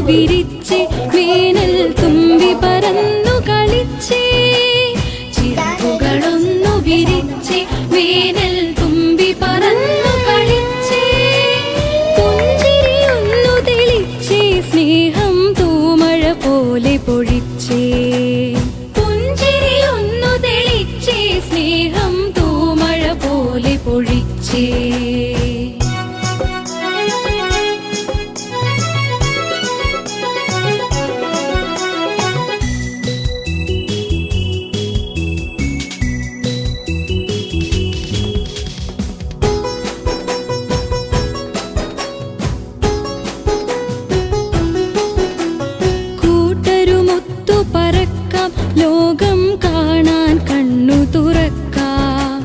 വിരിച്ചേ വേനൽ തുമ്പി പറന്നു കളിച്ചേ ചിറകുകളൊന്നു വിരിച്ചേ വേനൽ തുമ്പി പറന്നു കളിച്ചേ പുഞ്ചിരിയൊന്നു തെളിച്ചേ സ്നേഹം തൂമഴ പോലെ പൊഴിച്ചേ പുഞ്ചിരിയൊന്നു തെളിച്ചേ സ്നേഹം തൂമഴ പോലെ പൊഴിച്ചേ ലോകം കാണാൻ കണ്ണു തുറക്കാം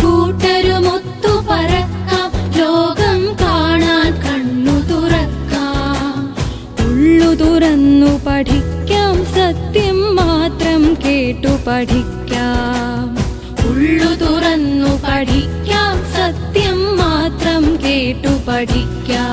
കൂട്ടരുമൊത്തു പറക്കാം ലോകം കാണാൻ കണ്ണു തുറക്കാം ഉള്ളു തുറന്നു പഠിക്കാം സത്യം മാത്രം കേട്ടു പഠിക്കാം ഉള്ളു തുറന്നു പഠിക്കാം സത്യം മാത്രം കേട്ടു പഠിക്കാം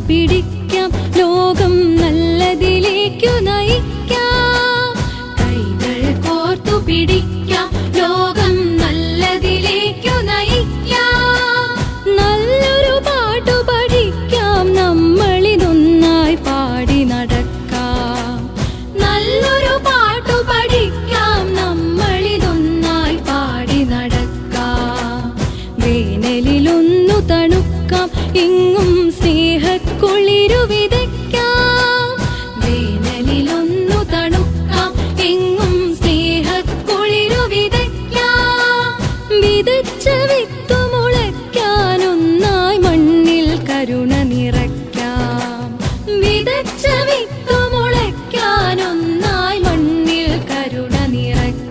പിടിക്കാം ലോകം നല്ലതിലേക്കു നയിക്കാം കൈകൾ കോർത്തു പിടിക്കാം ലോകം നല്ലതിലേക്കു നയിക്കാം നല്ലൊരു പാട്ടു പഠിക്കാം നമ്മളിതൊന്നായി പാടി നടക്കാം നല്ലൊരു പാട്ടു പഠിക്കാം നമ്മളിതൊന്നായി പാടി നടക്കാം വേനലിലൊന്നു തണുക്കാം എങ്ങും സ്നേഹക്കുളിരു വിതയ്ക്കാം വേനലിലൊന്നു തണുക്കാം എങ്ങും സ്നേഹക്കുളിരു വിതയ്ക്കാം വിതച്ച വിത്തു മുളയ്ക്കാനൊന്നായി മണ്ണിൽ കരുണ നിറയ്ക്കാം വിതച്ച വിത്തു മുളയ്ക്കാനൊന്നായി മണ്ണിൽ കരുണ നിറയ്ക്കാം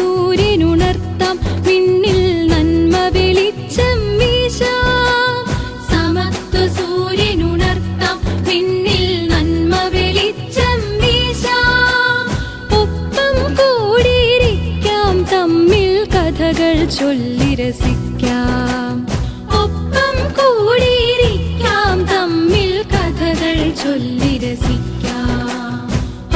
സൂര്യനുണർത്താം പിന്നിൽ നന്മ വെളിച്ചം വീശാം സമത്വ സൂര്യനുണർത്താം പിന്നിൽ നന്മ വെളിച്ചം വീശാം ഒപ്പം കൂടിയിരിക്കാം തമ്മിൽ കഥകൾ ചൊല്ലി രസിക്കാം ഒപ്പം കൂടിയിരിക്കാം തമ്മിൽ കഥകൾ ചൊല്ലി രസിക്കാം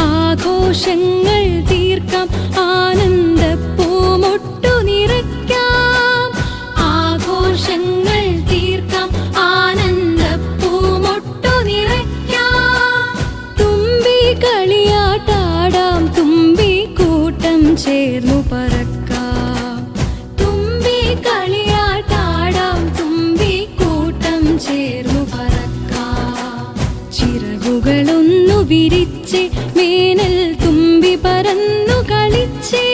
ആഘോഷങ്ങൾ തീർക്കാം ആനന്ദപ്പൂമൊട്ടു നിറയ്ക്കാം ആഘോഷങ്ങൾ തീർക്കാം ആനന്ദപ്പൂമൊട്ടു നിറയ്ക്കാം തുമ്പി കളിയാട്ടാടാം തുമ്പി കൂട്ടം ചേർന്നു പറക്കാം തുമ്പി കളിയാട്ടാടാം തുമ്പി കൂട്ടം ചേർന്നു പറക്കാം ചിറകുകളൊന്നു വിരിച്ചേ വേനൽ തുമ്പി പറന്നു കളിച്ചേ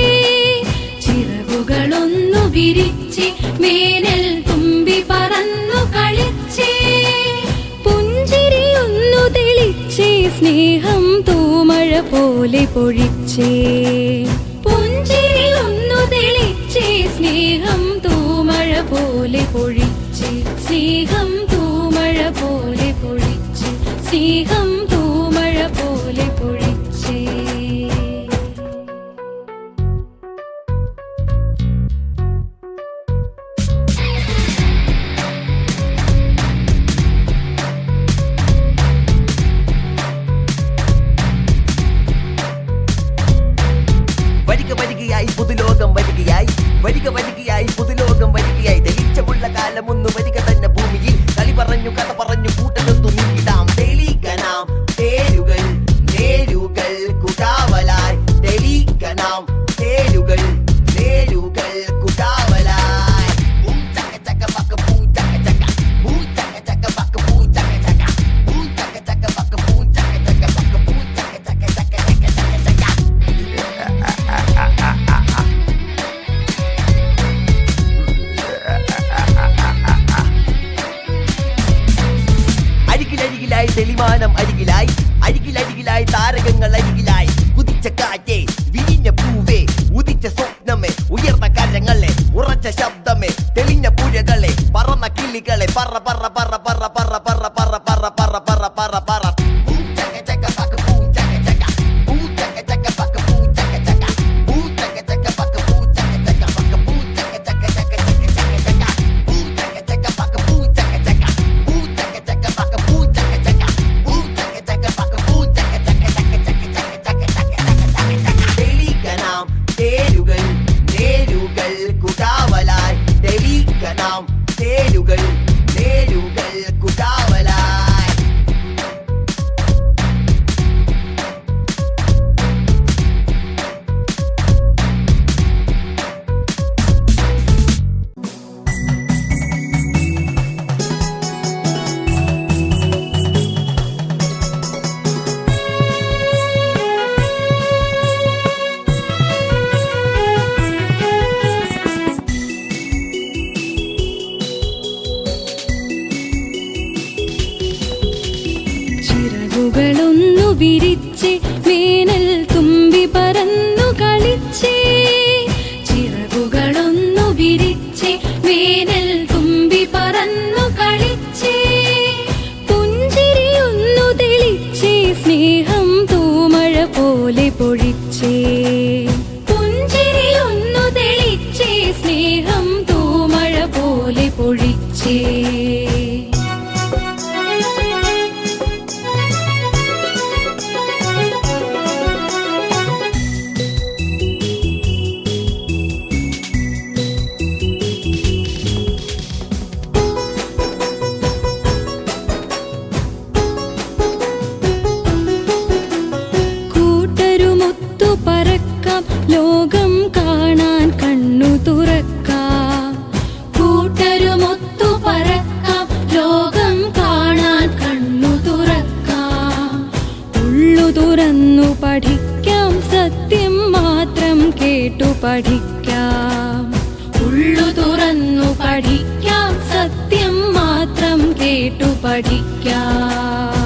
ചിറകുകളൊന്നു വിരിച്ചേ വേനൽ തുമ്പി പറന്നു കളിച്ചേ പുഞ്ചിരിയൊന്നു തെളിച്ചേ സ്നേഹം തൂമഴ പോലെ പൊഴിച്ചേ പുഞ്ചിരിയൊന്നു തെളിച്ചേ സ്നേഹം തൂമഴ പോലെ പൊഴിച്ചേ സ്നേഹം തൂമഴ പോലെ പൊഴിച്ചേ സ്നേഹം തൂമഴ പോലെ പൊഴിച്ചേ വരികയായി പുതുലോകം വരികയായി വരികയായി പുതുലോകം വരികയായി തെളിച്ചമുള്ള കാലമൊന്നു വരിക തന്നെ ഭൂമിയിൽ കളി പറഞ്ഞു കഥ പറഞ്ഞു കൂട്ടലൊത്തു നീക്കിടാം തെളികനാം തേരുകൾ നേരുകൾ കുടാവലായി തെളികനാം തേരുകൾ നേരുകൾ കുടാവലായി ചക്ക ചക്ക പക്ക പൂ ചക്ക ചക്ക പൂ ചക്ക ചക്ക പക്ക പൂ ചക്ക ചക്ക പൂ ചക്ക ചക്ക പക്ക പൂ ചക്ക ചക്ക പക്ക പൂ താരകങ്ങൾ അരികിലായി കുതിച്ച കാറ്റേ വിരിഞ്ഞ പൂവേ ഉദിച്ച സ്വപ്നമേ ഉയർന്ന കരങ്ങളെ ഉറച്ച ശബ്ദമേ തെളിഞ്ഞ പുഴകളെ പറന്ന കിളികളെ പറ പറ പറ പറ പറ പറ പറ പറ പറ പറ പറ പറ ചിറകുകളൊന്നു വിരിച്ച് വേനൽ തുമ്പി പറന്നു കളിച്ചേ ചിറകുകളൊന്നു വിരിച്ച് വേനൽ തുമ്പി പറന്നു കളിച്ചേ പുഞ്ചിരിയൊന്നു തെളിച്ചേ സ്നേഹം തൂമഴ പോലെ പൊഴിച്ചേ പുഞ്ചിരിയൊന്നു തെളിച്ചേ സ്നേഹം തൂമഴ പോലെ പൊഴിച്ചേ പറക്കാം ലോകം കാണാൻ കണ്ണു തുറക്കാം കൂട്ടരുമൊത്തു പറക്കാം ലോകം കാണാൻ കണ്ണു തുറക്കാം ഉള്ളു തുറന്നു പഠിക്കാം സത്യം മാത്രം കേട്ടു പഠിക്കാം ഉള്ളു തുറന്നു പഠിക്കാം സത്യം മാത്രം കേട്ടു പഠിക്കാം